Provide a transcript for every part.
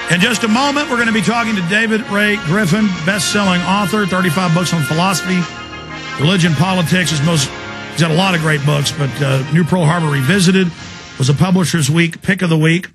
In just a moment, we're going to be talking to David Ray Griffin, best-selling author, 35 books on philosophy, religion, politics. He's got a lot of great books, but New Pearl Harbor Revisited was a Publisher's Week pick of the week.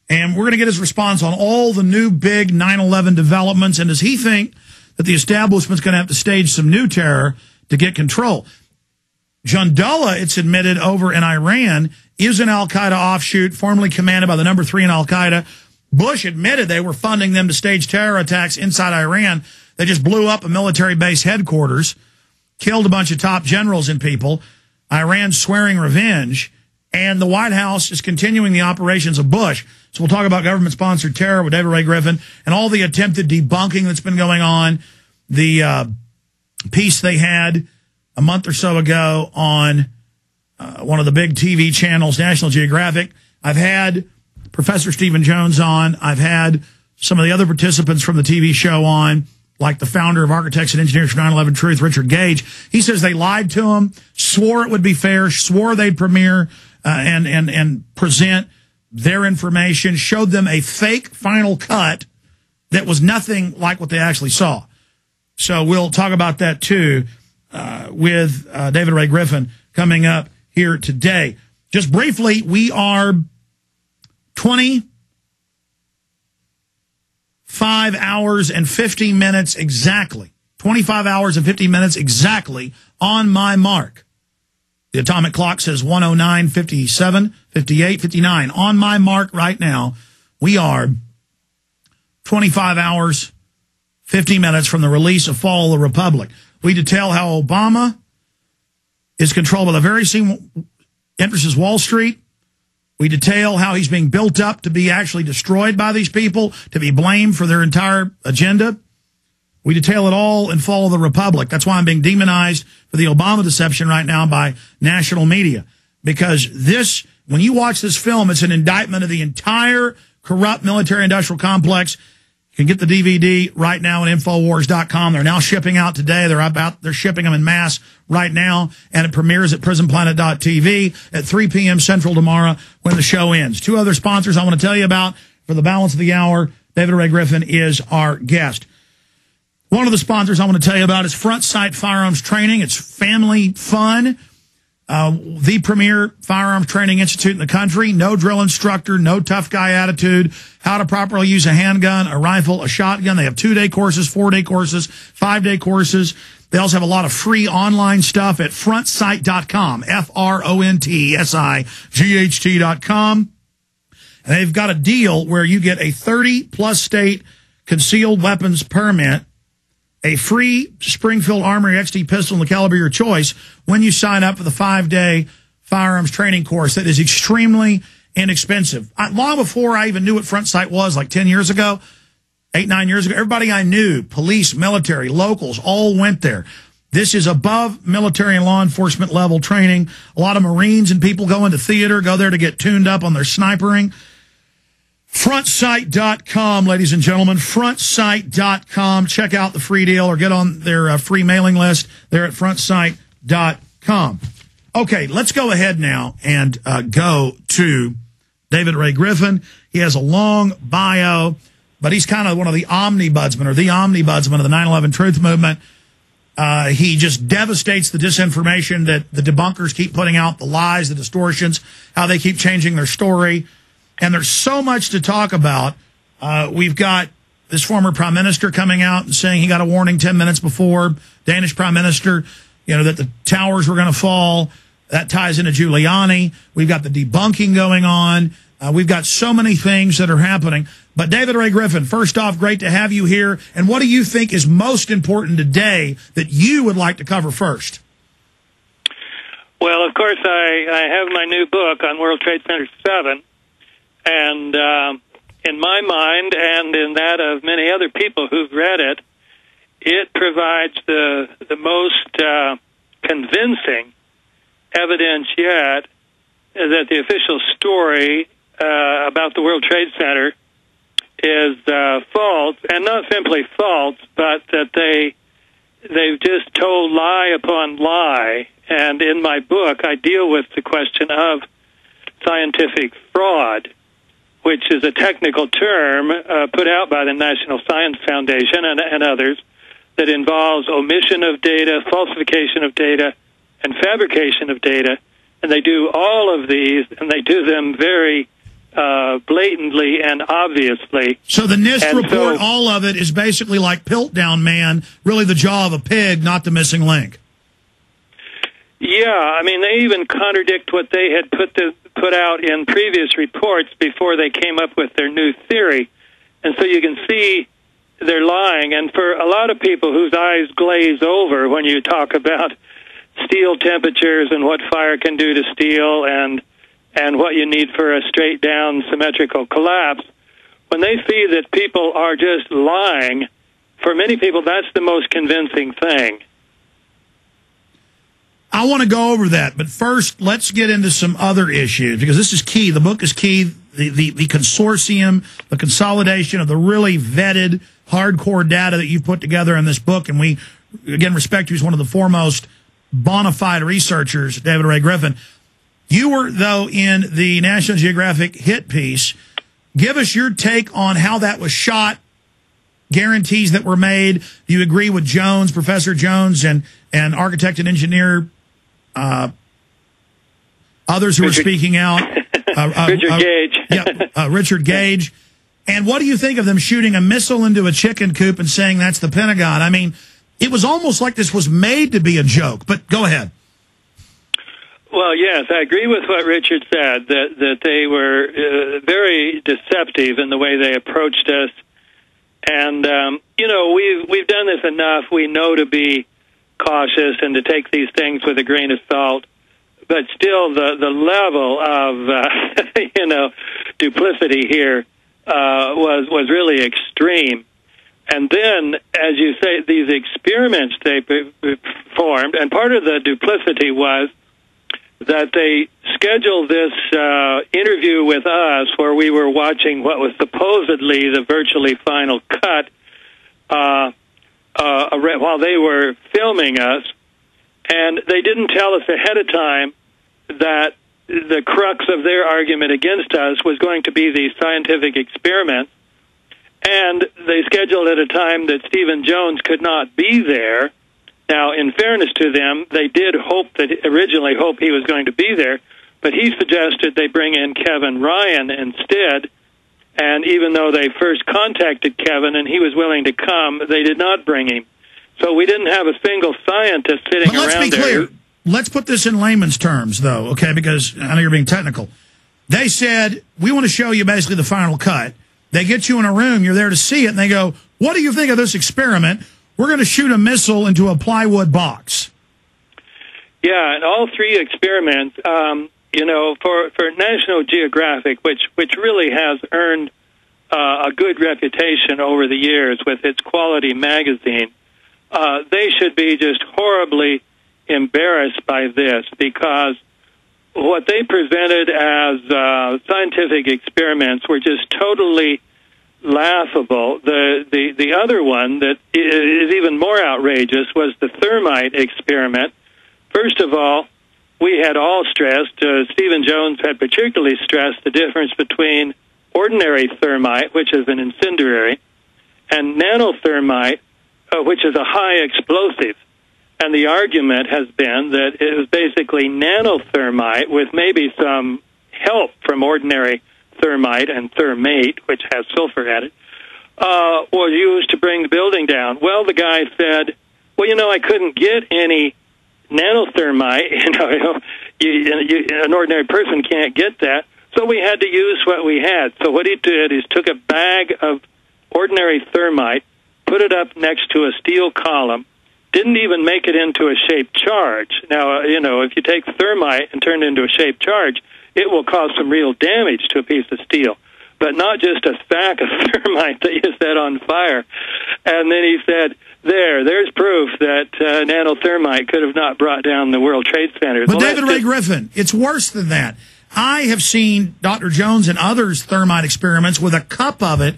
And we're going to get his response on all the new big 9/11 developments. And does he think that the establishment's going to have to stage some new terror to get control? Jundullah, it's admitted, over in Iran, is an al-Qaeda offshoot formerly commanded by the number 3 in al-Qaeda. Bush admitted they were funding them to stage terror attacks inside Iran. They just blew up a military base headquarters, killed a bunch of top generals and people. Iran's swearing revenge, and the White House is continuing the operations of Bush. So we'll talk about government-sponsored terror with David Ray Griffin and all the attempted debunking that's been going on. The piece they had a month or so ago on one of the big TV channels, National Geographic. I've had Professor Stephen Jones on. I've had some of the other participants from the TV show on, like the founder of Architects and Engineers for 9/11 Truth, Richard Gage. He says they lied to him, swore it would be fair, swore they'd premiere and present their information, showed them a fake final cut that was nothing like what they actually saw. So we'll talk about that, too, with David Ray Griffin coming up here today. Just briefly, we are 25 hours and 50 minutes exactly. 25 hours and 50 minutes exactly on my mark. The atomic clock says 109, 57, 58, 59. On my mark right now, we are 25 hours, 50 minutes from the release of Fall of the Republic. We detail how Obama is controlled by the very same interests as Wall Street. We detail how he's being built up to be actually destroyed by these people, to be blamed for their entire agenda. We detail it all in Fall of the Republic. That's why I'm being demonized for the Obama deception right now by national media. Because this, when you watch this film, it's an indictment of the entire corrupt military-industrial complex. You can get the DVD right now at Infowars.com. They're now shipping out today. They're shipping them in mass right now, and it premieres at prisonplanet.tv at 3 p.m. Central tomorrow when the show ends. 2 other sponsors I want to tell you about for the balance of the hour. David Ray Griffin is our guest. One of the sponsors I want to tell you about is Front Sight Firearms Training. It's family fun. The premier firearms training institute in the country. No drill instructor, no tough guy attitude. How to properly use a handgun, a rifle, a shotgun. They have 2-day courses, 4-day courses, 5-day courses. They also have a lot of free online stuff at frontsight.com, FRONTSIGHT.com. And they've got a deal where you get a 30-plus state concealed weapons permit, a free Springfield Armory XD pistol in the caliber of your choice when you sign up for the 5-day firearms training course that is extremely inexpensive. Long before I even knew what Front Sight was, like 10 years ago, 8, 9 years ago, everybody I knew, police, military, locals, all went there. This is above military and law enforcement level training. A lot of Marines and people go into theater, go there to get tuned up on their snipering. Frontsight.com, ladies and gentlemen, frontsight.com. Check out the free deal or get on their free mailing list there at frontsight.com. Okay, let's go ahead now and go to David Ray Griffin. He has a long bio, but he's kind of one of the omnibudsmen or the omnibudsman of the 9/11 Truth Movement. He just devastates the disinformation that the debunkers keep putting out, the lies, the distortions, how they keep changing their story. And there's so much to talk about. We've got this former prime minister coming out and saying he got a warning 10 minutes before, Danish prime minister, that the towers were going to fall. That ties into Giuliani. We've got the debunking going on. We've got so many things that are happening. But David Ray Griffin, first off, great to have you here. And what do you think is most important today that you would like to cover first? Well, of course, I have my new book on World Trade Center 7. And in my mind and in that of many other people who've read it, it provides the most convincing evidence yet that the official story about the World Trade Center is false, and not simply false, but that they've just told lie upon lie. And in my book, I deal with the question of scientific fraud, which is a technical term put out by the National Science Foundation and others, that involves omission of data, falsification of data, and fabrication of data. And they do all of these, and they do them very blatantly and obviously. So the NIST report, all of it, is basically like Piltdown Man, really the jaw of a pig, not the missing link. Yeah, I mean, they even contradict what they had put out in previous reports before they came up with their new theory. And so you can see they're lying. And for a lot of people whose eyes glaze over when you talk about steel temperatures and what fire can do to steel and what you need for a straight-down symmetrical collapse, when they see that people are just lying, for many people that's the most convincing thing. I want to go over that, but first, let's get into some other issues, because this is key. The book is key. The consortium, the consolidation of the really vetted, hardcore data that you put together in this book, and we, again, respect you as one of the foremost bona fide researchers, David Ray Griffin. You were, though, in the National Geographic hit piece. Give us your take on how that was shot, guarantees that were made. Do you agree with Jones, Professor Jones, and architect and engineer, others who are speaking out? Richard Gage. Richard Gage. And what do you think of them shooting a missile into a chicken coop and saying that's the Pentagon? I mean, it was almost like this was made to be a joke, but go ahead. Well, yes, I agree with what Richard said, that they were very deceptive in the way they approached us. And, you know, we've done this enough. We know to be cautious and to take these things with a grain of salt. But still, the level of, you know, duplicity here was really extreme. And then, as you say, these experiments they performed, and part of the duplicity was that they scheduled this interview with us where we were watching what was supposedly the virtually final cut while they were filming us. And they didn't tell us ahead of time that the crux of their argument against us was going to be these scientific experiments. And they scheduled at a time that Stephen Jones could not be there. Now, in fairness to them, they did originally hope he was going to be there, but he suggested they bring in Kevin Ryan instead. And even though they first contacted Kevin and he was willing to come, they did not bring him. So we didn't have a single scientist sitting around there. Let's be clear. Let's put this in layman's terms, though, okay, because I know you're being technical. They said, we want to show you basically the final cut. They get you in a room, you're there to see it, and they go, what do you think of this experiment? We're going to shoot a missile into a plywood box. Yeah, and all three experiments, you know, for National Geographic, which really has earned a good reputation over the years with its quality magazine, they should be just horribly embarrassed by this, because what they presented as scientific experiments were just totally laughable. The other one that is even more outrageous was the thermite experiment. First of all, we had all stressed, Stephen Jones had particularly stressed the difference between ordinary thermite, which is an incendiary, and nanothermite, which is a high explosive. And the argument has been that it was basically nanothermite with maybe some help from ordinary thermite and thermate, which has sulfur added, was used to bring the building down. Well, the guy said, well, you know, I couldn't get any nanothermite. An ordinary person can't get that. So we had to use what we had. So what he did is took a bag of ordinary thermite, put it up next to a steel column, didn't even make it into a shaped charge. Now, you know, if you take thermite and turn it into a shaped charge, it will cause some real damage to a piece of steel, but not just a sack of thermite that you set on fire. And then he said, there's proof that nanothermite could have not brought down the World Trade Center. But David Ray Griffin, it's worse than that. I have seen Dr. Jones and others' thermite experiments with a cup of it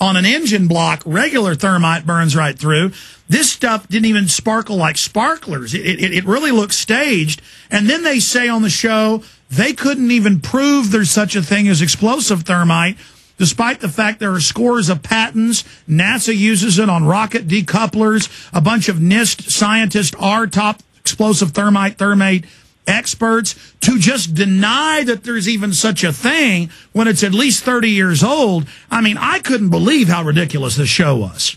on an engine block. Regular thermite burns right through. This stuff didn't even sparkle like sparklers. It really looks staged. And then they say on the show they couldn't even prove there's such a thing as explosive thermite despite the fact there are scores of patents. NASA uses it on rocket decouplers. A bunch of NIST scientists are top explosive thermite experts. To just deny that there's even such a thing when it's at least 30 years old, I mean, I couldn't believe how ridiculous this show was.